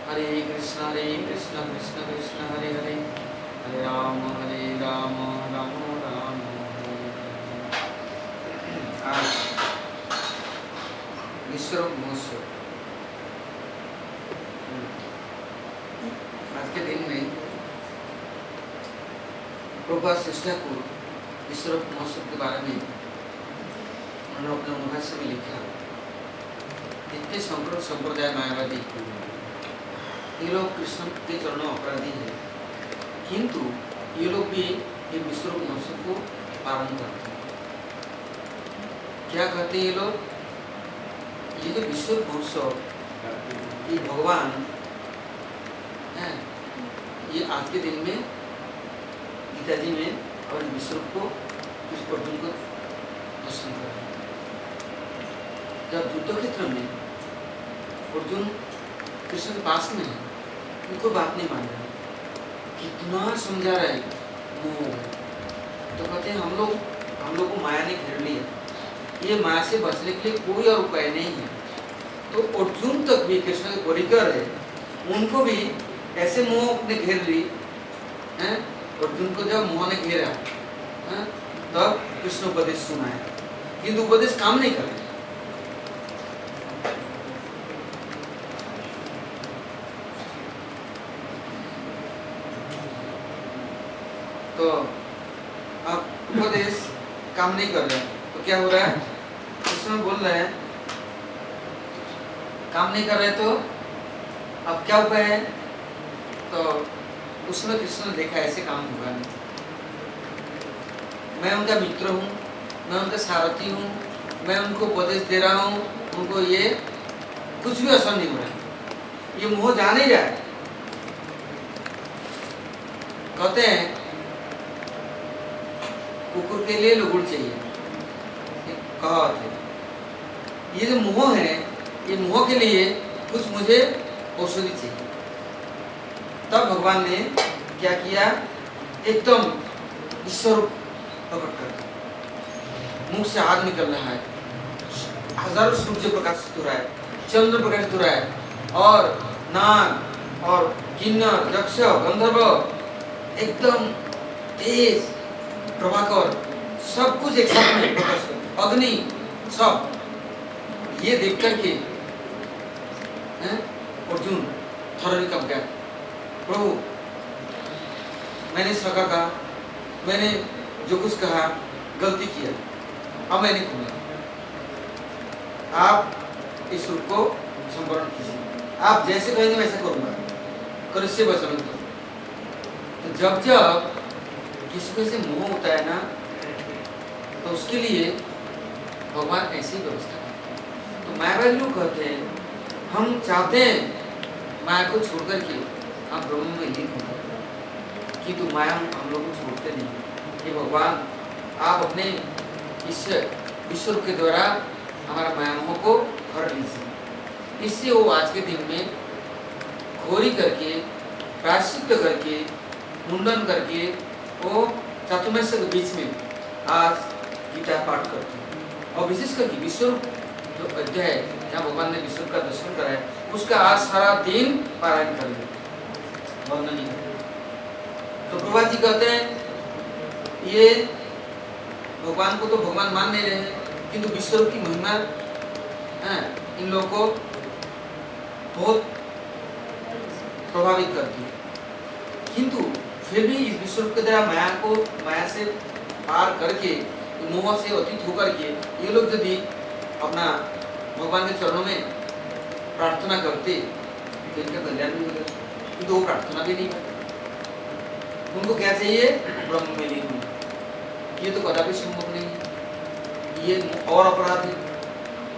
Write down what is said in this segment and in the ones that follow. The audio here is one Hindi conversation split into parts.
हरे कृष्ण कृष्ण कृष्ण हरे हरे, हरे राम राम राम हरे हरे। आज विश्वरूप महोत्सव, आज के दिन में प्रभुपाद श्री ठाकुर विश्वरूप महोत्सव के बारे में उन्होंने अपने अनुभाष्य में लिखा। इतने संप्रदाय मायावादी ये लोग कृष्ण के चरणों अपराधी है, किंतु ये लोग भी ये विश्वरूप महोत्सव को पालन करते हैं। क्या कहते हैं ये लोग? ये जो विश्वरूप महोत्सव, ये भगवान है, ये आज के दिन में गीता जी में और विश्वरूप को अर्जुन को दर्शन कर रहे हैं। जब युद्ध क्षेत्र में अर्जुन कृष्ण के पास में है, उनको बात नहीं मान रहा, कितना समझा रहा है, मोह हो गया। तो कहते हैं हम लोग को माया ने घेर लिया, ये माया से बचने के लिए कोई और उपाय नहीं है। तो अर्जुन तक भी कृष्ण के परिकर है, उनको भी ऐसे मोह ने घेर ली है। अर्जुन को जब मोह ने घेरा है, तब कृष्ण उपदेश सुनाया, किंतु उपदेश काम नहीं कर रहे। तो अब उपदेश काम नहीं कर रहे, तो क्या हो रहा है? कृष्ण बोल रहे हैं काम नहीं कर रहे, तो अब क्या उपाय है? तो उसमें कृष्ण ने देखा ऐसे काम होगा नहीं। मैं उनका मित्र हूँ, मैं उनका सारथी हूँ, मैं उनको उपदेश दे रहा हूँ, उनको ये कुछ भी असर नहीं हो रहा, ये मोह जा नहीं जाए। कहते हैं कुकुर के लिए लुगुड़ चाहिए, कहावत है। ये जो मोह है, ये मोह के लिए कुछ मुझे औषधि चाहिए। तब भगवान ने क्या किया? एकदम ईश्वर प्रकट कर दिया। मुंह से आग निकल रहा है, हजारों सूर्य प्रकाशित हो रहा है, चंद्र प्रकाशित हो रहा है, और नाग और किन्नर यक्ष गंधर्व एकदम तेज प्रभाकर सब कुछ एक साथ में प्रकाश, अग्नि सब। ये देख करके अर्जुन थर्री कब गया, प्रभु मैंने सका कहा, मैंने जो कुछ कहा गलती किया, अब मैं नहीं कहूँगा। आप इस रूप को संवरण कीजिए, आप जैसे कहेंगे वैसे करूँगा, कर इससे बचन। तो जब जब किसी से मोह होता है ना, तो उसके लिए भगवान ऐसी व्यवस्था करते हैं। तो मायावादी लोग कहते हैं हम चाहते हैं माया को छोड़कर के हम ब्रह्म में लीन हो, किंतु माया हम लोग को छोड़ते नहीं। कि भगवान आप अपने इस विश्व के द्वारा हमारा माया मोह को हर लीजिए। इससे वो आज के दिन में घोरी करके, प्रायश्चित करके, मुंडन करके, वो चातुर्मास के बीच में आज गीता पाठ करते हैं। और विशेष करके विश्व जो अध्याय जहाँ भगवान ने विश्व का दर्शन कराया, उसका आज सारा दिन पारायण करेंगे, वर्णन। तो प्रभुपाद जी कहते हैं ये भगवान को तो भगवान मान नहीं रहे, किंतु विश्व की महिमा इन लोगों को बहुत प्रभावित करती है। किंतु फिर भी इस विश्व के द्वारा माया से पार करके, मोह से अतीत होकर के ये लोग यदि अपना भगवान के चरणों में प्रार्थना करते तो इनका कल्याण भी होगा, किंतु वो प्रार्थना भी नहीं करते। उनको क्या चाहिए? ब्रह्म में लीन होना। ये तो कदापि संभव नहीं है, ये और अपराध है।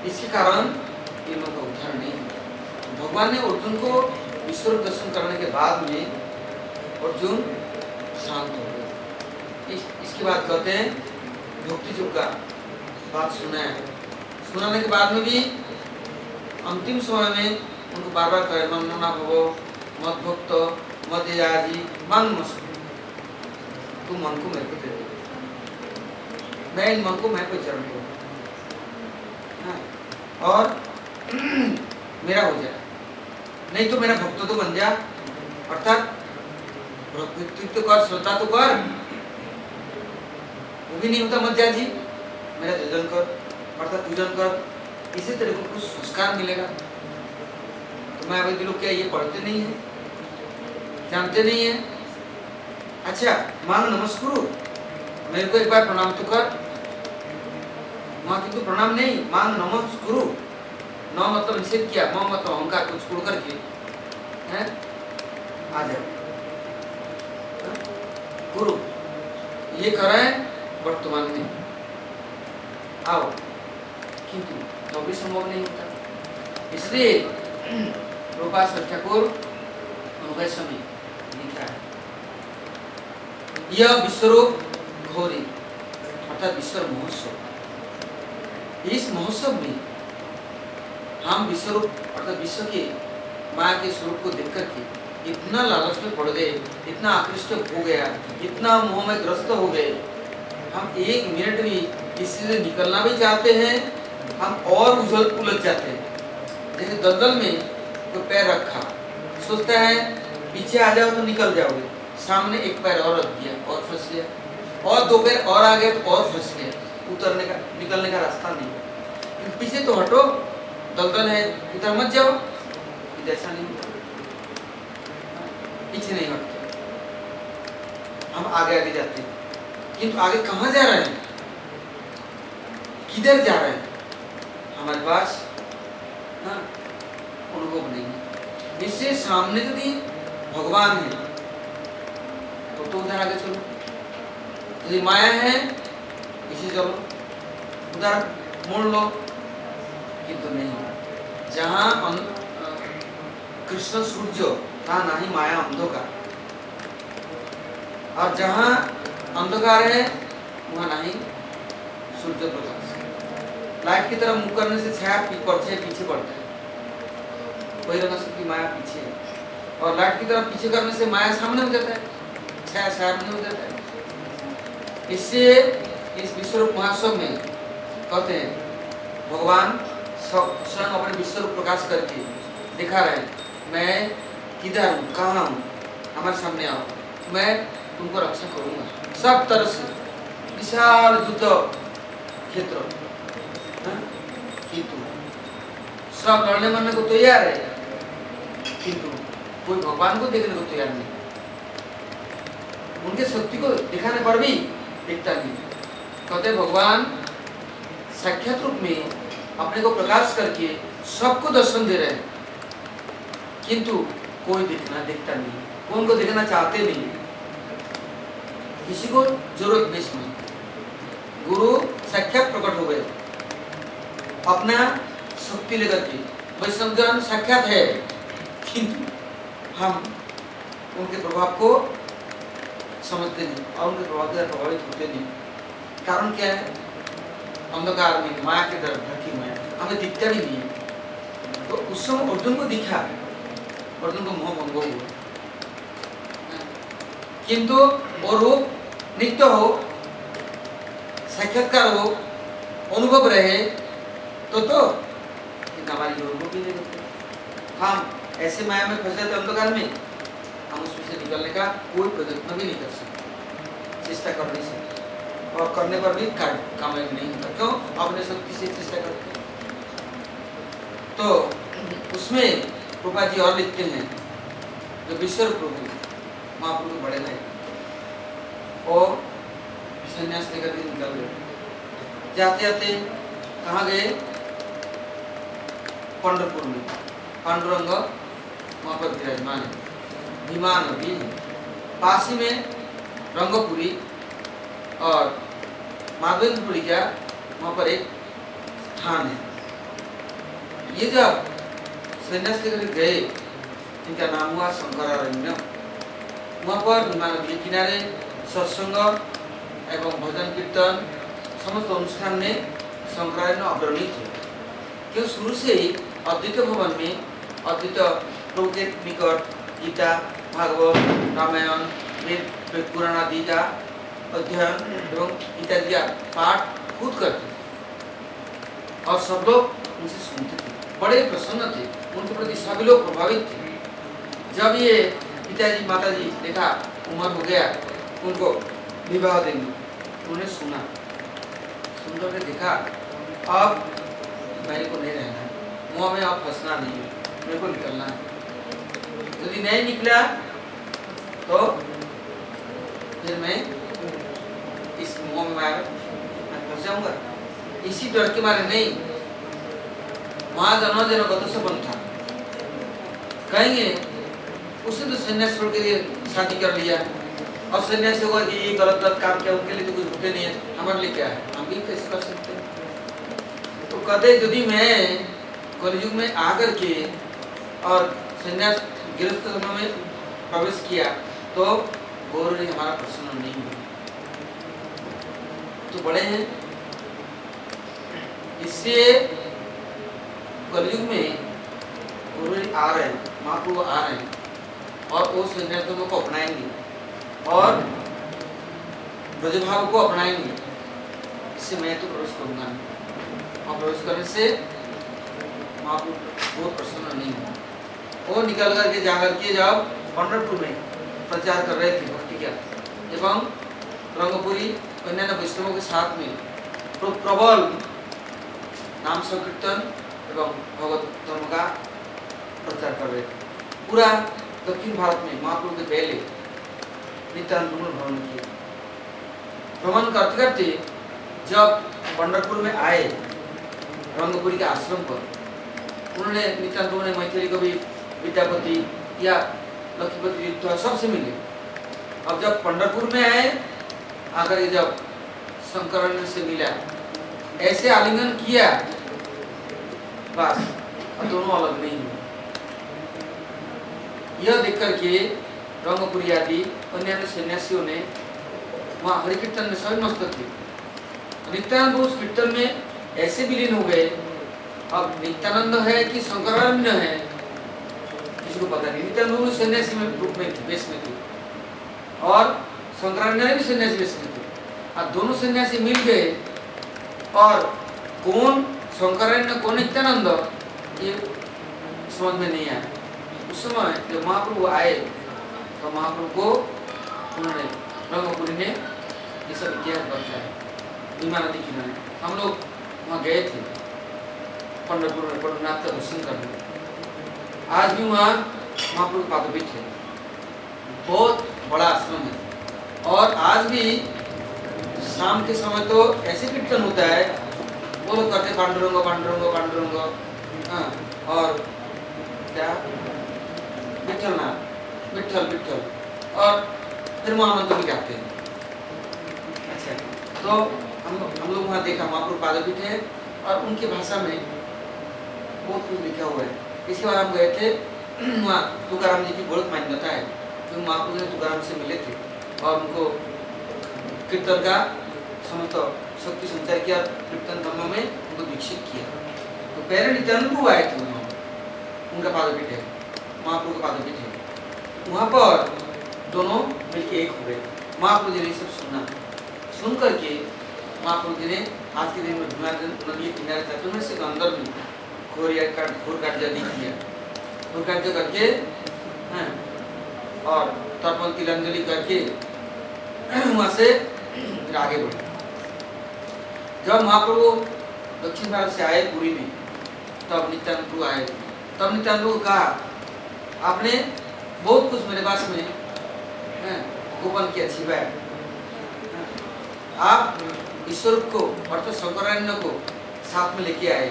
इसके कारण इन लोगों का उद्धार नहीं है। भगवान ने अर्जुन को ईश्वर दर्शन करने के बाद में अर्जुन शांत हो गए। इसके बाद कहते हैं भक्ति जो का बात सुनाने के बाद में भी अंतिम समय में उनको बार बार कहे मन ना भवो मत भक्त मत याजी मांग मत, तुम मन को मेरे को दे दो, मैं इन मन को मैं कोई चरण को और मेरा हो जाए। नहीं तो मेरा भक्त तो बन जा, अर्थात भक्ति तो कर, श्रद्धा तो कर, वो भी नहीं होता मत जा जी, मेरा जजन कर, अर्थात पूजन कर, इसी तरह को कुछ संस्कार मिलेगा। तो मायावादी लोग क्या ये पढ़ते नहीं है, जानते नहीं है? अच्छा मांग नमस्कुरु, मेरे को एक बार प्रणाम तो कर, वहां किंतु प्रणाम नहीं, मांग नमस्कुरु। न मतलब निषेध किया, म मतलब अहंकार को छोड़ करके है आ जाओ, गुरु ये करें वर्तमान में आओ, किंतु तो भी संभव नहीं होता। इसलिए प्रभुपाद ठाकुर अनुभव स्वामी लिखा है, यह विश्वरूप घोरी अर्थात विश्व महोत्सव, इस महोत्सव में हम विश्वरूप अर्थात विश्व के माया के स्वरूप को देख करके इतना लालच में पड़ गए, इतना आकृष्ट हो गया, इतना मोह में ग्रस्त हो गए, हम एक मिनट भी इसी से निकलना भी चाहते हैं, हम और उलझ जाते हैं। जैसे दलदल में तो पैर रखा, सोचता है पीछे आ जाओ तो निकल जाओगे, सामने एक पैर और रख दिया और फंस गया, और दो पैर और आ गए तो और फंस गया, उतरने का निकलने का रास्ता नहीं। पीछे तो हटो, दलदल है, इधर मत जाओ, इधर ऐसा नहीं होता, पीछे नहीं हटते, हम आगे आगे जाते हैं, किंतु आगे कहाँ जा रहे हैं, किधर जा रहे हैं, हमारे पास अनुभव नहीं है। इससे सामने यदि भगवान है तो उधर आगे चलो, यदि माया है इसी चलो, उधर मोड़ लो, किंतु नहीं, जहाँ कृष्ण सूर्य तहाँ नहीं माया अंधकार, और जहाँ अंधकार है वहाँ नहीं सूर्य प्रकाश। लाइट की तरफ मुंह करने से छाया पीछे पड़ता है, वही रंग की माया पीछे है, और लाइट की तरफ पीछे करने से माया सामने हो जाता है, छाया सामने हो जाता है। इससे इस विश्वरूप महोत्सव में कहते हैं भगवान स्वयं अपने विश्वरूप प्रकाश करके दिखा रहे हैं, मैं किधर हूँ, कहाँ हूँ, हमारे सामने आओ, मैं तुमको रक्षा करूँगा सब तरह से, विशाल युद्ध क्षेत्र, किंतु सब लड़ने मरने को तैयार है, किंतु कोई भगवान को देखने को तैयार नहीं, उनके शक्ति को दिखाने पर भी दिखता नहीं। कहते भगवान साक्षात रूप में अपने को प्रकाश करके सबको दर्शन दे रहे हैं, किंतु कोई दिखता नहीं, कोई उनको देखना चाहते नहीं, किसी को जरूरत नहीं समझ। गुरु साक्षात प्रकट हो गए अपना शक्ति लेकर के, वैष्णव जन साक्षात है, किंतु हम उनके प्रभाव को समझते नहीं और उनके प्रभाव से प्रभावित होते नहीं। कारण क्या है, अंधकार में माया के डर ढकी हुए हमें दिखता भी नहीं है। तो उस समय अर्जुन को दिखा, अर्जुन को मोह भंग हुआ, किंतु वो रूप नित्य हो, साक्षात्कार हो, अनुभव रहे तो हमारी अनुभव भी नहीं होती। हम ऐसे माया में फंस जाते अंधकार में, हम उसमें से निकलने का कोई प्रयत्न भी नहीं कर सकते, चेष्टा कर नहीं सकते, और करने पर भी कामयाब नहीं होता। क्यों? अपने शक्ति से चेष्टा करते। तो उसमें प्रभा जी और लिखते हैं, जो विश्व प्रभु महाप्रभु बड़े भाई और संन्यास लेकर के निकल गए, जाते जाते कहाँ गए, पंढरपुर में पांडुरंग वहाँ पर विराजमान है, भीमा नदी पासी में रंगपुरी और माधवेंद्रपुरी का वहाँ पर एक स्थान है। ये जब संन्यास लेकर गए, इनका नाम हुआ शंकरारण्य। वहाँ पर भीमा नदी के किनारे सत्संग एवं भजन कीर्तन समस्त अनुष्ठान में शंकरारण्य अग्रणी थे। क्यों? शुरू से ही अद्वैत भवन में अद्वैत प्रभु के निकट गीता, भागवत, रामायण, वेद पुराण आदि का अध्ययन एवं गीता जी का पाठ खुद करते थे और सब लोग उनसे सुनते थे, बड़े प्रसन्न थे, उनके प्रति सभी लोग प्रभावित थे। जब ये पिताजी माताजी देखा उम्र हो गया उनको विवाह देंगे, उन्होंने सुना, सुनकर के देखा अब मेरे को नहीं रहना है, मुँह में अब फंसना नहीं है, मेरे को निकलना है। यदि नहीं निकला तो फिर मैं इस मुँह में मैं फंस जाऊंगा। इसी डर के मारे नहीं, वहां जनो जनो गतो से बन था, कहेंगे उसने तो सन्यास छोड़ के शादी कर लिया और सन्यासी होगा कि ये गलत गलत काम किया, उनके लिए तो कुछ होते नहीं है, हमारे लिए क्या है, हम भी कैसे कर सकते हैं। तो कहते यदि मैं कलयुग में आकर के और सन्यास गृहस्थ धर्म में प्रवेश किया तो गौरव हमारा प्रसन्न नहीं हुआ, तो बड़े हैं। इससे कलयुग में गौरव आ रहे हैं, महाप्रभु आ रहे हैं और वो सन्यास धर्म को अपनाएंगे और ब्रजभाव को अपनाएंगे। इससे मैं तो प्रवेश करूंगा और प्रवेश करने से महाप्रभु बहुत प्रसन्न नहीं हुआ। वो निकल करके जाकर के जब पंढरपुर में प्रचार कर रहे थे भक्ति का एवं रंगपुरी अन्य वैष्णवों के साथ में तो प्रबल नाम संकीर्तन एवं भगवत धर्म का प्रचार कर रहे थे। पूरा दक्षिण भारत में महाप्रभु के पहले नित्यानंद भ्रमण किया। भ्रमण करते करते जब पंढरपुर में आए रंगपुरी के आश्रम पर, उन्होंने नित्यानंद ने मैथिली कवि विद्यापति या लक्ष्मीपति युद्ध सबसे मिले। अब जब पंढरपुर में आए आकर जब शंकरानंद से मिला, ऐसे आलिंगन किया, बस अब दोनों अलग नहीं हुए। यह देख करके रंगपुरी आदि अन्य सन्यासियों ने वहाँ हरि कीर्तन में सभी मस्त थे। नित्यानंद उस कीर्तन में ऐसे विलीन हो गए, अब नित्यानंद है कि शंकरानंद है किसी को पता नहीं। नित्यानंद सन्यासी में रूप में थे, वेश में थे और शंकरानंद भी सन्यासी वेश में थे। अब दोनों सन्यासी मिल गए और कौन शंकरानंद कौन नित्यानंद ये समझ में नहीं आया। उस समय जब महाप्रभु आए तो महाप्रभु को उन्होंने रंगपुरी ने ये सब इतिहास बताया। भीमा नदी किनारे हम लोग वहाँ गए थे पंढरपुर में पंढरनाथ का दर्शन करने। आज भी वहाँ महाप्रभु पादपीठ है, बहुत बड़ा आश्रम है और आज भी शाम के समय तो ऐसे कीर्तन होता है, वो लोग करते पांडुरंग पांडुरंग पांडुरंग, हाँ, और क्या विठल नाथ विठल विठल, और फिर वहाँ मंत्र भी गाते हैं। अच्छा, तो हम लोग वहाँ देखा महाप्रभु पादपीठ है और उनकी भाषा में बहुत कुछ लिखा हुआ है। इसके बाद हम गए थे वहाँ तुकाराम जी की बहुत मान्यता है, जो महाप्रभु ने तुकाराम से मिले थे और उनको कीर्तन का समस्त शक्ति संचार किया, कीर्तन धर्म में उनको दीक्षित किया। तो पहले नित्यानंद आए थे वहाँ, उनका पादपीठ है, महाप्रभु का पादपीठ है। वहाँ पर दोनों मिलकर एक हो गए। महाप्रभु जी ने सब सुना, सुन करके महाप्रभु जी ने आज के दिन में नदी किनारे जाते हुए से अंदर में घोर कार्य किया, घोर कार्य करके और तर्पण तिलांजलि करके वहाँ से फिर आगे बढ़े। जब महाप्रभु दक्षिण भारत से आए पुरी में, तब नित्यानंद आए। तब नित्यानंद को कहा, आपने बहुत कुछ मेरे पास में गोपन किया छिपाया, आप ईश्वर को अर्थात शंकरानंद को साथ में लेके आए,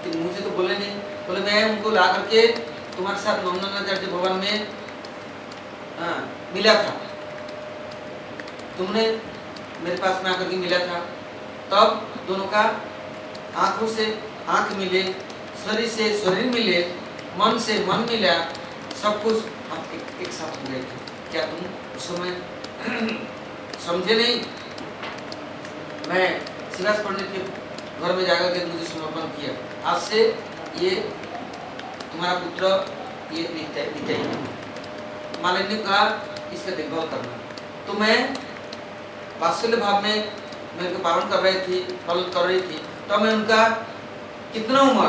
कि मुझे तो बोले नहीं। बोले मैं उनको ला करके तुम्हारे साथ नंदनाचार्य भवन में मिला था, तुमने मेरे पास में आकर के मिला था, तब दोनों का आंखों से आंख मिले, शरीर से शरीर मिले, मन से मन मिला, सब कुछ हम एक साथ हो गए थे। क्या तुम उस समय समझे नहीं? मैं शिवास पंडित के घर में जाकर के मुझे समर्पण किया, आज से ये तुम्हारा पुत्र ये नित्य है। मालिनी का इसका देखभाल करना। तो मैं वात्सल्य भाव में मेरे को पालन कर रही थी, तो मैं उनका कितना उम्र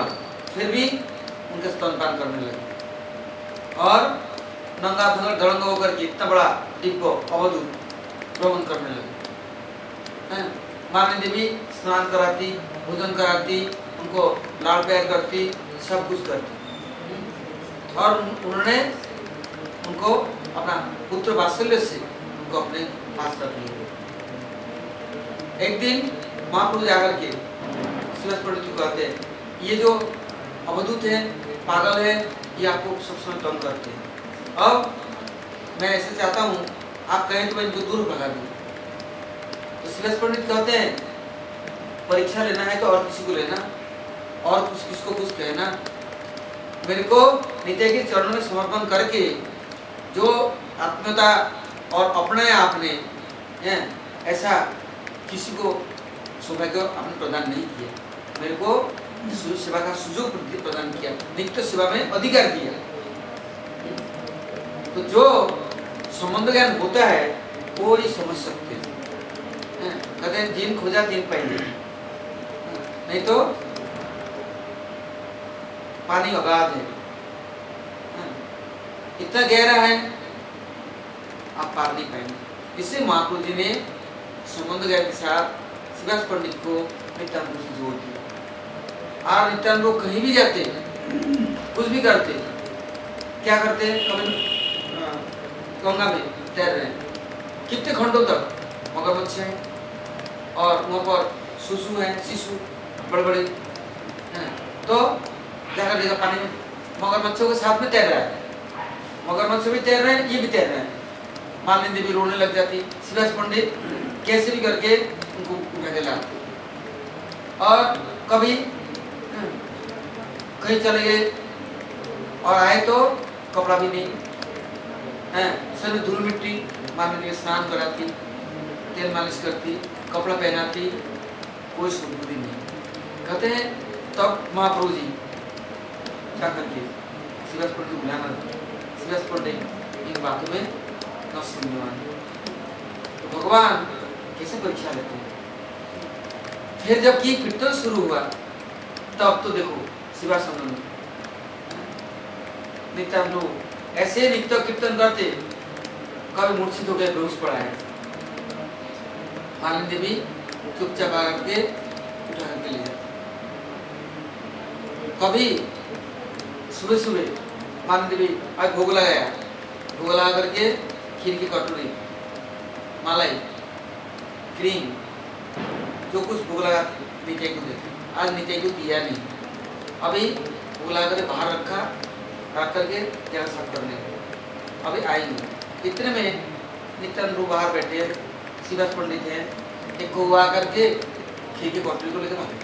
फिर भी उनका स्तनपान करने लगी। और नंगा धड़ंग होकर के इतना बड़ा डिब्बो अवधूत भ्रमण करने लगे। मालिनी देवी स्नान कराती, भोजन कराती, उनको लाड़ प्यार करती, सब कुछ करती और उन्होंने उनको अपना पुत्र वात्सल्य से उनको अपने पास रख लिया। एक दिन महाप्रभु जाकर के शिवास पंडित को कहते हैं, ये जो अवधूत है, पागल है, ये आपको सब समय तंग करते हैं। अब मैं ऐसे चाहता हूँ आप कहें तो मैं इनको दूर भगा दूँ। तो शिवास पंडित कहते हैं, परीक्षा लेना है तो और किसी को लेना, और कुछ किसको कुछ कहना, मेरे को नित्य के चरणों में समर्पण करके जो आत्मीयता और अपने आपने ऐसा किसी को सौभाग्य आपने प्रदान नहीं किया। मेरे को सेवा का सुযোগ प्रदान किया, नित्य सेवा में अधिकार दिया। तो जो संबंध ज्ञान होता है वो ही समझ सकते हैं। कहते हैं जिन खोजा तीन पाएंगे, नहीं तो पानी अगाध है, इतना गहरा है आप पार नहीं पाएंगे। इससे महाप्रभु जी ने संबंध ज्ञान के साथ शिवास पंडित को नित्यानंद से जोड़ दिया। और नित्यानंद लोग कहीं भी जाते, कुछ भी करते, क्या करते, कभी गंगा में तैर रहे हैं, कितने घंटों तक मगरमच्छ है और वहाँ पर सुसु है, शिशु बड़े बड़े हैं, तो जाकर देखा पानी में मगरमच्छों के साथ में तैर रहा है, मगरमच्छ भी तैर रहे हैं, ये भी तैर रहे हैं। मालिनी देवी रोने लग जाती, शिवास पंडित कैसे भी करके उनको उठा के लाते। और कभी कहीं चले गए और आए तो कपड़ा भी नहीं है, सर में धूल मिट्टी, मालिनी देवी स्नान कराती, तेल मालिश करती, कपड़ा पहनाती, कोई सुबुद्धि नहीं। कहते हैं तब महाप्रभु जी क्या करके शिवास पंडित को बुलाना, शिवास पंडित इन बातों में न सुनने वाले। तो भगवान कैसे परीक्षा लेते हैं। फिर जब की कीर्तन शुरू हुआ तब तो देखो शिवासंद नित्यानंद ऐसे नित्य कीर्तन करते, कभी मूर्छित होकर बेहोश पड़ा है, मालिनी देवी चुपचाप आकर के उठा करके ले जाती। कभी सुबह सुबह मालिनी देवी आज भोग लगाया, भोग लगा करके खीर की कटोरी, मलाई, क्रीम, जो कुछ भोग लगा नित्य को देते, आज नित्य को दिया नहीं, अभी भोग लगा कर बाहर रखा, रख करके जगह साफ करने, अभी आएंगे। इतने में नित्यानंद बाहर बैठे, शिवास पंडित हैं, एक को आकर के खीर की कटोरी को लेकर भागे,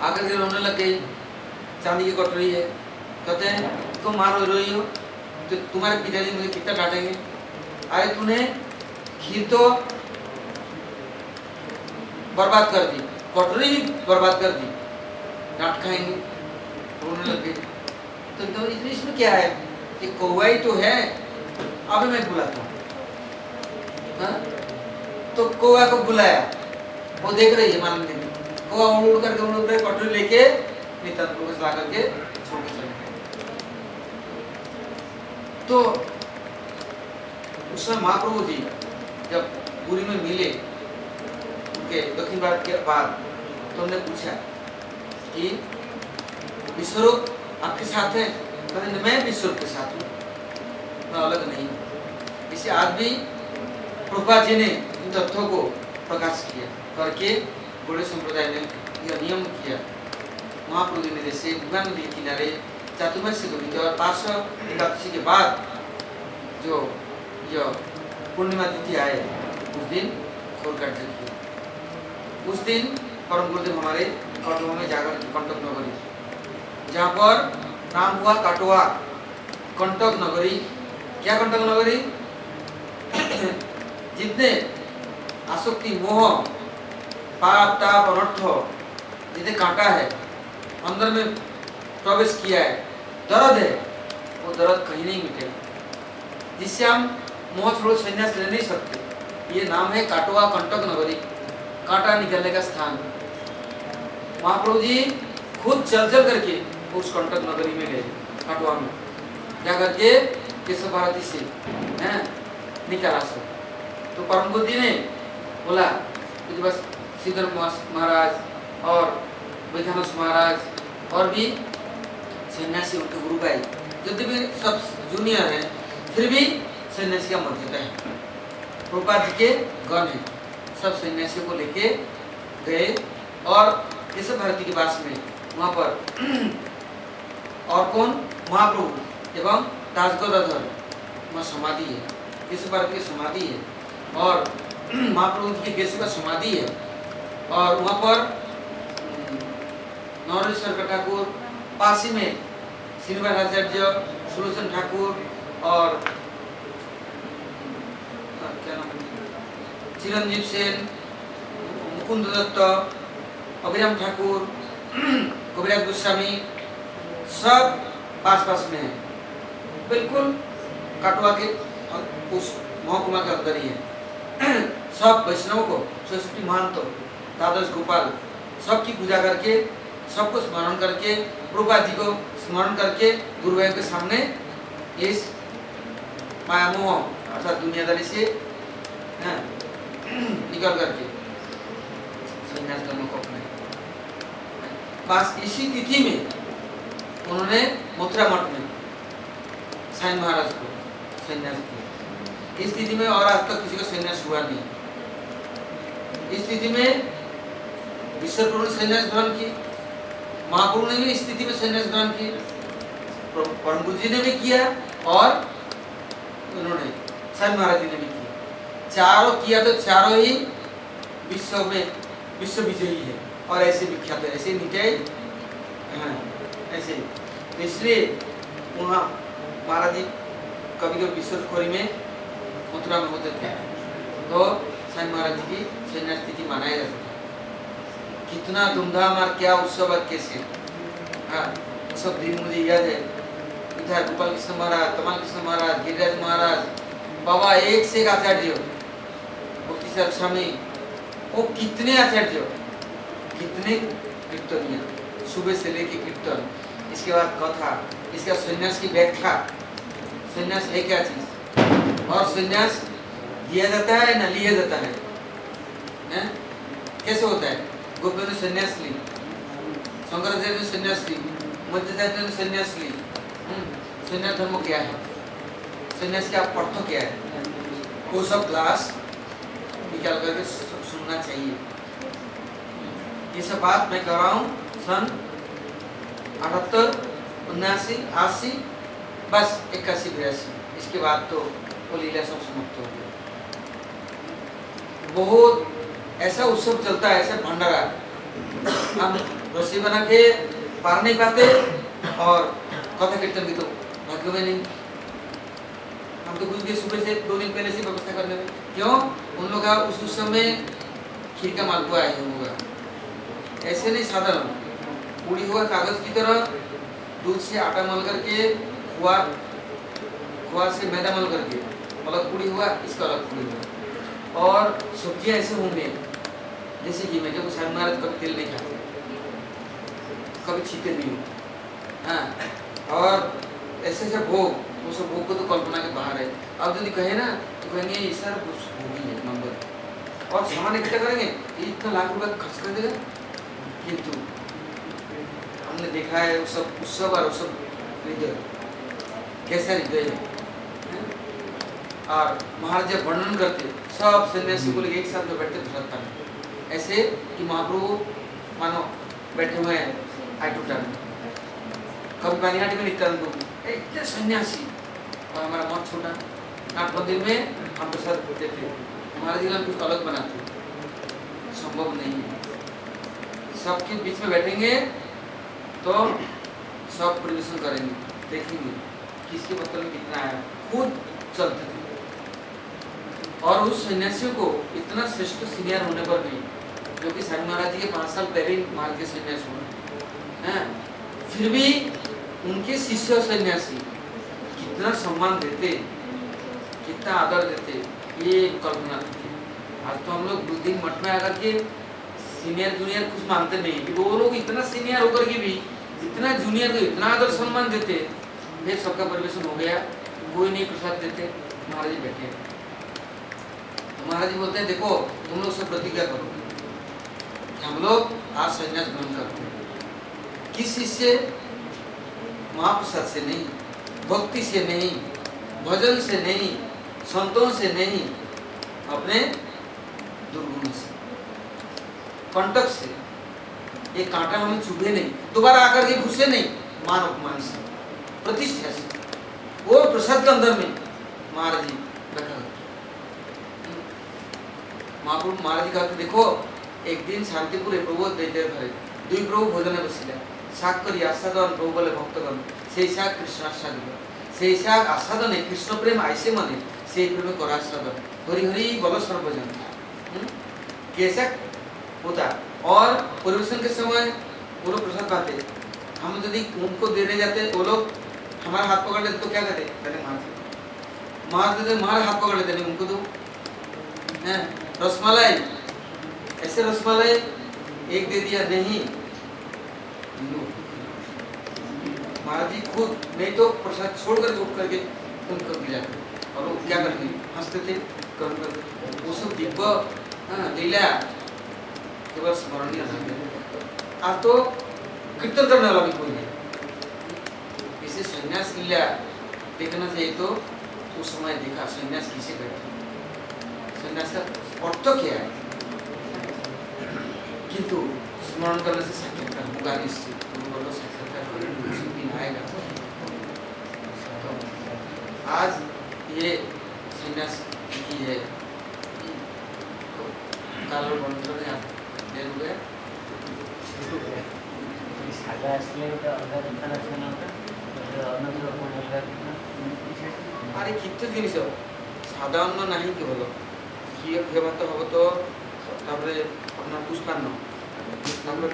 आकर के रोने लग गई, चांदी की कटोरी है। कहते हैं तुम मारो रोई हो तो तुम्हारे पिताजी मुझे कितना डांटेंगे, अरे तूने खीर तो बर्बाद कर दी, कटोरी भी बर्बाद कर दी, डांट खाएंगे। रोने लग गए। तो इसमें क्या है, कि कौवा ही तो है, अभी मैं बुलाता हूँ। तो कौवा को बुलाया, वो देख रही है मालिनी देवी, कौवा उड़ करके कटोरी लेके नित्यानंद को ला करके छोड़ के चले गए। तो उस समय महाप्रभु जी जब पुरी में मिले उनके दक्षिण भारत के बाद, तो उन्होंने पूछा कि विश्वरूप आपके साथ है? कहते मैं विश्वरूप के साथ हूँ, मैं अलग नहीं हूँ। इसे आज भी प्रभुपाद जी ने इन तथ्यों को प्रकाश किया करके बड़े संप्रदाय ने यह नियम किया। महाप्रभु जी ने जैसे गंगा नदी के किनारे चातुर्मास्य को बीते और पार्श्व एकादशी के बाद जो यह पूर्णिमा तिथि आए, उस दिन घोर कार्य किया। उस दिन परम गुरुदेव हमारे कटवा में जाकर कंटक नगरी, जहाँ पर नाम हुआ काटवा कंटक नगरी। क्या कंटक नगरी? जितने आसक्ति, मोह, पाप, ताप, अनर्थ, जितने कांटा है अंदर में प्रवेश किया है, दर्द है, वो दर्द कहीं नहीं मिटेगा, जिससे हम मोह छोड़ संन्यास ले नहीं सकते। ये नाम है काटवा कंटक नगरी, कांटा निकलने का स्थान। महाप्रभु जी खुद चल चल करके उस कंटक नगरी में गए काटवा में जा करके केशव भारती से हैं निकाला सब। तो परम बुद्धि ने बोला कि बस श्रीधर महाराज और वैद्यनाथ महाराज और भी सन्यासी उनके गुरु भाई यदि भी सब जूनियर हैं फिर भी सन्यासी का मर्यादा है। प्रभुपाद जी के गण हैं, सब सन्यासियों को लेके गए और केशव भारती के पास में वहाँ पर और कौन महाप्रभु एवं दासगदाधर वहाँ समाधि है, केशव भारती की समाधि है और महाप्रभु की केशव का समाधि है और वहाँ पर नरेश्वर ठाकुर पासी में श्रीनिवास आचार्य, सुलोचन ठाकुर और क्या नाम चिरंजीव सेन, मुकुंद दत्त, अभिराम ठाकुर, कविराज गोस्वामी सब पास में है, बिल्कुल काटवा के उस महकुमा के अंदर ही है। सब वैष्णव को सरस्वती महंत, द्वादश गोपाल सबकी पूजा करके सबको स्मरण करके प्रभुपाद जी को स्मरण करके गुरु भाई के सामने इस माया मोह अर्थात दुनियादारी से निकल करके संन्यास धर्म को अपनाया। बस इसी तिथि में उन्होंने मथुरा मठ में साईं महाराज को संन्यास किया। इस तिथि में और आज तक किसी का संन्यास हुआ नहीं। इस स्थिति में विश्वप्रभु ने संन्यास ग्रहण की, महाप्रभु ने भी इस स्थिति में संन्यास ग्रहण की, परम गुरु जी ने भी किया और उन्होंने साईं महाराज जी ने भी किया। चारों किया तो चारों ही विश्व में विश्व विजयी है और ऐसे विख्यात है, ऐसे निटाई ऐसे। इसलिए वहाँ महाराज जी कभी कभी विश्वखोरी में मथुरा में होते थे तो साईं महाराज जी की संन्यास तिथि मनाया जाता था। कितना धूमधाम और क्या उत्सव और कैसे, हाँ सब दिन मुझे याद है। इधर गोपाल कृष्ण महाराज, तमाल कृष्ण महाराज, गिरिराज महाराज, बाबा एक से एक आचार्य, भक्ति साहब स्वामी, वो कितने आचार्य, कितने कीर्तनिया, सुबह से लेके कीर्तन, इसके बाद कथा, इसका संन्यास की व्याख्या, संन्यास है क्या चीज और संन्यास दिया जाता है ना लिया जाता है, कैसे होता है। गोपियों ने संन्यास ली, शंकराचार्य ने संन्यास ली, मध्वाचार्य ने संन्यास ली। संन्यास धर्म क्या है, संन्यास का अर्थ क्या है, वो सब क्लास निकाल करके सुनना चाहिए। ये सब बात मैं कर रहा हूँ सन 78, 79, 80, बस 81, 82। इसके बाद तो वो लीला सब समाप्त हो गया। बहुत ऐसा उत्सव चलता है, ऐसा भंडारा, हम रस्सी बना के पार नहीं पाते और कथा कीर्तन की तो भाग्य में नहीं। हम तो कुछ भी सुबह से 2 दिन पहले से व्यवस्था करने में, क्यों उन लोग का उस उत्सव में खीर का मालपुआ आया होगा, ऐसे नहीं साधारण पूरी होगा कागज की तरह, दूध से आटा मल करके, खोआ से मैदा मल करके अलग पूरी हुआ, इसका अलग पूरी हुआ और सब्जियां ऐसे होंगे जैसे कि मैं जब साईं महाराज कभी तेल नहीं खाते, कभी छीते नहीं हो, हाँ और ऐसे ऐसे भोग, वो सब भोग को तो कल्पना के बाहर है। अब यदि कहे ना तो कहेंगे ये सारा भोगी है नंबर और सामान इकट्ठा करेंगे, इतना लाख रुपए खर्च कर देगा। किंतु हमने देखा है वो सब उत्सव और सब हृदय कैसा हृदय है। और महाराज जब वर्णन करते सब सन्यासी को एक साथ में बैठते धरता है, ऐसे कि महाप्रभु मानो बैठे हुए हैं आई टू टर्न, कभी पानीहाटी में नित्यानंद इतने सन्यासी और हमारा मन छोटा, नाथ मंदिर में हम प्रसाद देते थे, महाराज जी कुछ अलग बनाते, संभव नहीं है। सबके बीच में बैठेंगे तो सब परिवेशन करेंगे, देखेंगे किसके बर्तन में कितना आया, खुद चलते थे। और उस सन्यासियों को इतना श्रेष्ठ सीनियर होने पर भी, जो कि साईं महाराज जी के 5 साल पहले माल के सन्यास हुए हैं, फिर भी उनके शिष्य सन्यासी कितना सम्मान देते, कितना आदर देते, ये कल्पना थी। आज तो हम लोग 2 दिन मठ में आकर के सीनियर जूनियर कुछ मानते नहीं कि वो लोग इतना सीनियर होकर के भी इतना जूनियर को इतना आदर सम्मान देते, फिर सबका परिवेशन हो गया, कोई नहीं प्रसाद देते, महाराज जी बैठे। महाराज जी बोलते हैं देखो तुम लोग सब प्रतिज्ञा करो कि हम लोग आज संन्यास ग्रहण करते हैं, किस चीज से? महाप्रसाद से नहीं, भक्ति से नहीं, भजन से नहीं, संतों से नहीं, अपने दुर्गुणों से, कंटक से। ये कांटा हमें चुभे नहीं, दोबारा आकर के घुसे नहीं, मान अपमान से, प्रतिष्ठा से, वो प्रसाद के अंदर में महाराज जी बैठा। महाप्रभु महाराज जी कहते देखो एक दिन शांतिपुर प्रभु दैत्य घरे दुई प्रभु भोजने बसिले शाक करी आस्वादन प्रभु बोले भक्तगण সেই শাক কৃষ্ণ আস্বাদন, সেই শাক আস্বাদনে কৃষ্ণ প্রেম আইসে মানে সেই प्रेम कर आस्वादन हरि हरि बोलो सर्वजन। कैसा होता? और परिवेशन के समय वो लोग प्रसाद पाते, हम यदि उनको देने जाते वो लोग हमारा हाथ पकड़ लेते तो क्या कहते? पहले मार देते, हमारा हाथ पकड़ लेते, नहीं उनको दो। रसमलाई, ऐसे रसमलाई एक दे दिया, नहीं महाराज जी खुद नहीं तो प्रसाद छोड़ करके उठ करके उनको गिराते, और वो क्या करते? हंसते थे, वो सब दिव्य लीला केवल स्मरणीय रहते। आज तो कीर्तन करने वाला भी कोई नहीं। इसे संन्यास लीला देखना चाहिए तो उस समय देखा संन्यास किसे कहते हैं, संन्यास का अर्थ क्या है, किंतु स्मरण करने से साक्षात्कार होगा निश्चित। बोलो साक्षात्कार करने दिन आएगा। तो आज ये संन्यास की है, काल मंत्र ने आप देर हो गया। सादा असले तो अलग तरह से ना होता, तो अनंत को अलग আরে কিচ্ছু জিনিস সাধারণ नहीं কি হলো কি খেবাতে হবে তো তারপরে আপনার পুষ্পান্ন তারপরে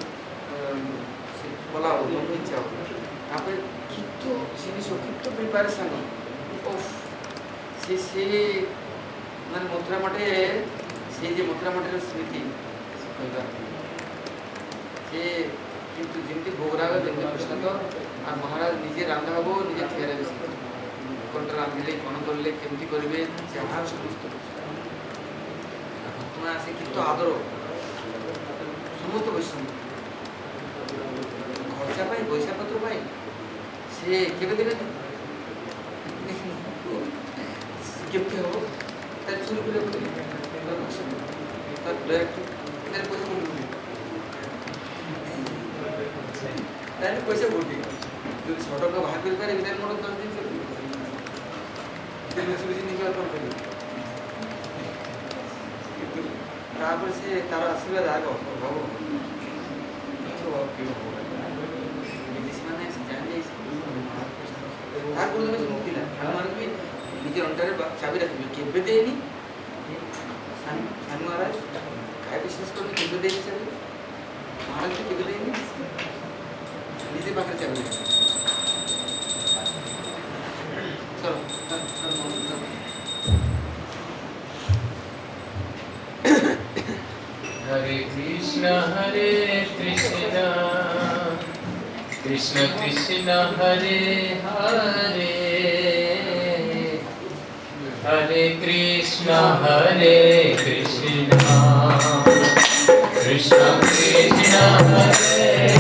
পোলাও লঙ্গি চাও তারপরে কিচ্ছু জিনিস কিচ্ছু প্রিপারেশন ওফ সে মানে মথুরা মঠে সেই যে মথুরা মঠের স্মৃতি কইবা সে কিন্তু যেমনি ভোগ রাখা যেমনি প্রসাদ আর মহারাজ নিজে রান্না হবো নিজে থেয়ারে বেশি কোনটা রাঁধিলে কোন করলে কেমতি করবে যাহা সমস্ত ভক্তরা আছে কিন্তু আদর সমস্ত বৈষম্য খরচা পাই পয়সা পত্র পাই সে কেবে দেবে কেমতি হবো তার চুরি করে তার ডাইরেক্ট পয়সা করবে তাহলে পয়সা ভর্তি যদি 6 টাকা ভাগ করে পারে বিধান মোড় 10 দিন চলবে তারপর সে তার আশীর্বাদ আগে তার কোনো দিন মুক্তি না মানুষ নিজের অন্তরে চাবি রাখবে কেবে দেয়নি স্বামী মহারাজ খায় বিশ্বাস করবে কেবে দেয়নি চাবি মহারাজকে কেবে দেয়নি নিজের পাখের চাবি রাখবে। চলো हरे कृष्ण कृष्ण कृष्ण हरे हरे हरे कृष्ण कृष्ण कृष्ण हरे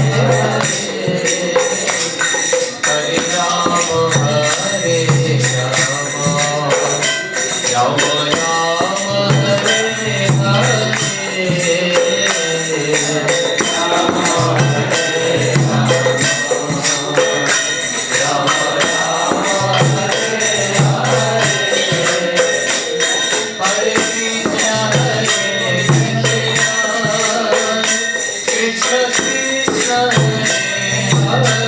हरे हरे राम हरे राम राम राम हरे हरे राम हरे राम राम राम हरे हरे हरे कृष्ण कृष्ण कृष्ण हरे हरे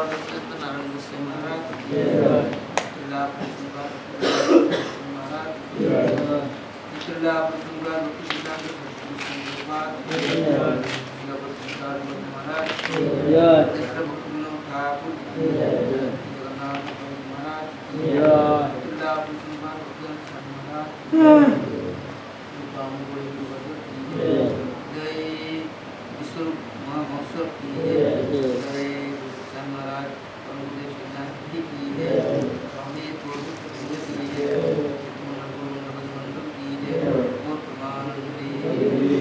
दत्त नारायण गोस्वामी महाराज श्रीला प्रसन्नपाद महाराज श्रीला प्रसन्नपाद श्रीला प्रसन्नपाद महाराज श्री भक्तिविनोद ठाकुर जगन्नाथ महाराज श्रीला प्रसन्नपाद महाराज जय विश्व महोत्सव की जय श्याम महाराज परमदेव सन्यासी की जय स्वामी पूर्व की जय मंडल की जय और प्रमाण